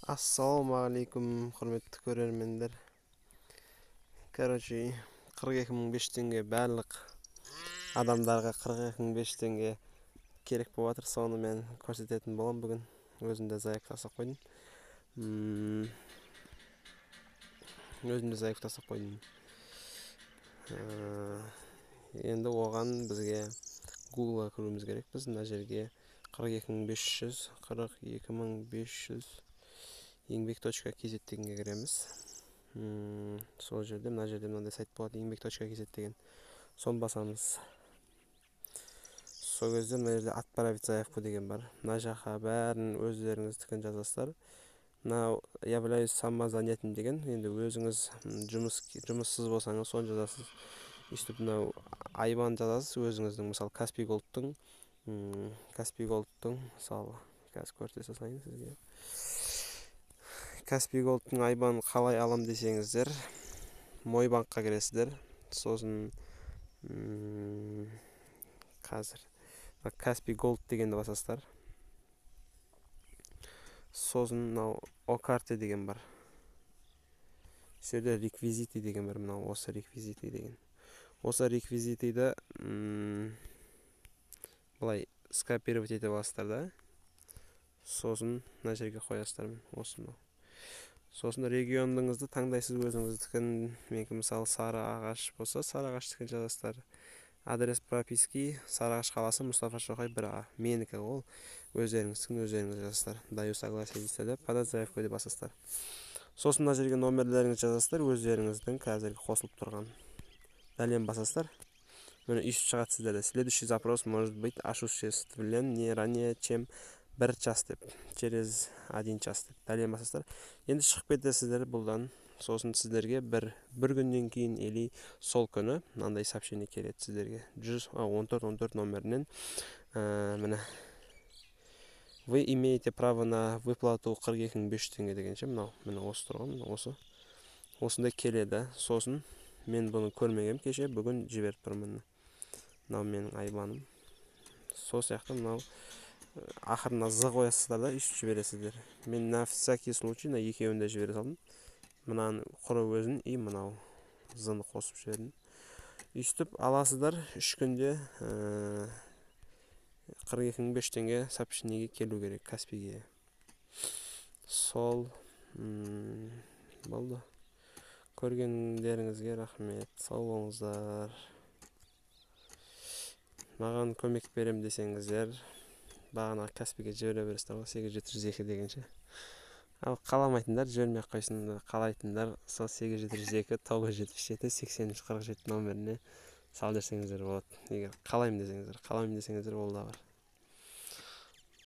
Assalamu alaikum, құрметті көрермендер. Короче, 42.500 теңге барлық адамдарға 42.500 теңге керек болып жатыр. Соны мен көрсететін болам бүгін. Өзімде заявка тастап қойдым. Енді оған бізге Google-ға кіруіміз керек. Біз мына жерге 42.500 еңбек.kz дегенге кіреміз. Сол жерде, мына жерде мынандай сайт болады, еңбек.kz деген. Соны басамыз. Сол кезде мына жерде отправить заявку деген бар. Мына жаққа бәрін өздеріңіздікін жазасыздар. Мына являюсь самозанятым деген, енді өзіңіз жұмыссыз болсаңыз соны жазасыз. Үстіп мынау айбан жазасыз өзіңіздің, мысалы Каспий Голдтың, мысалы қазір көрсете салайын сізге. Каспий Голдтың айбанын қалай алам десеңіздер, Мойбанкқа кіресіздер. Сосын қазір Каспий Голд дегенді басасыздар. Сосын мынау О-карте деген бар. Сөйде реквизиты деген бар, мынау осы реквизиты деген. Осы реквизитиді былай скопировать ете аласыздар да. Сосын мына жерге қоясыздар, осыны. Сосын регионыңызды таңдайсыз, өзіңіздікін. Менікі мысалы Сарыағаш болса, Сарыағаштікін жазасыздар. Адрес прописки Сарыағаш қаласы, Мұстафа Шоқай 1А. Менікі ол, өздеріңіз жазасыздар. Даю согласие дейсіздер, подать заявку деп басасыздар. Сосын мына жерге номерлеріңізді жазасыздар, өздеріңіздің қазіргі қосылып тұрған. Дәлем басасыздар. Міне үйсіп шығады сіздерде. Следующий запрос может быть осуществлен не ранее, чем 1 час деп, через 1 час деп. Дәлем басасыздар. Енді шығып кетесіздер бұлдан. Сосын сіздерге бір күннен кейін или сол күні мынандай сообщение келеді сіздерге. 1414 номерінен міне вы имеете право на выплату 42.500 теңге дегенше, міне осы тұрған, осындай келеді. Сосын мен бұны көрмегем кеше, бүгін жіберіп тұрмын. Мынау менің айбаным. Сол сияқты мынау ақырына з қоясыздар да, үстіп жібересіздер. Мен на всякий случай на екеуін де жібере салдым. Мынаны құрып өзін, и мынау з-ны қосып жібердім. Үстіп аласыздар, 3 күнде 42.500 теңге сообщениеге келу керек, Каспийге. Сол болды. Көргендеріңізге рахмет, сау болыңыздар. Маған көмек берем десеңіздер, бағана Каспийге жібере бересіздер ғой, 8702 дегенше. Ал қаламайтындар жібермей қойсын, қалайтындар сол 8702 977 8347 номеріне сал десеңіздер болады. Егер қалаймын десеңіздер, ол да бар.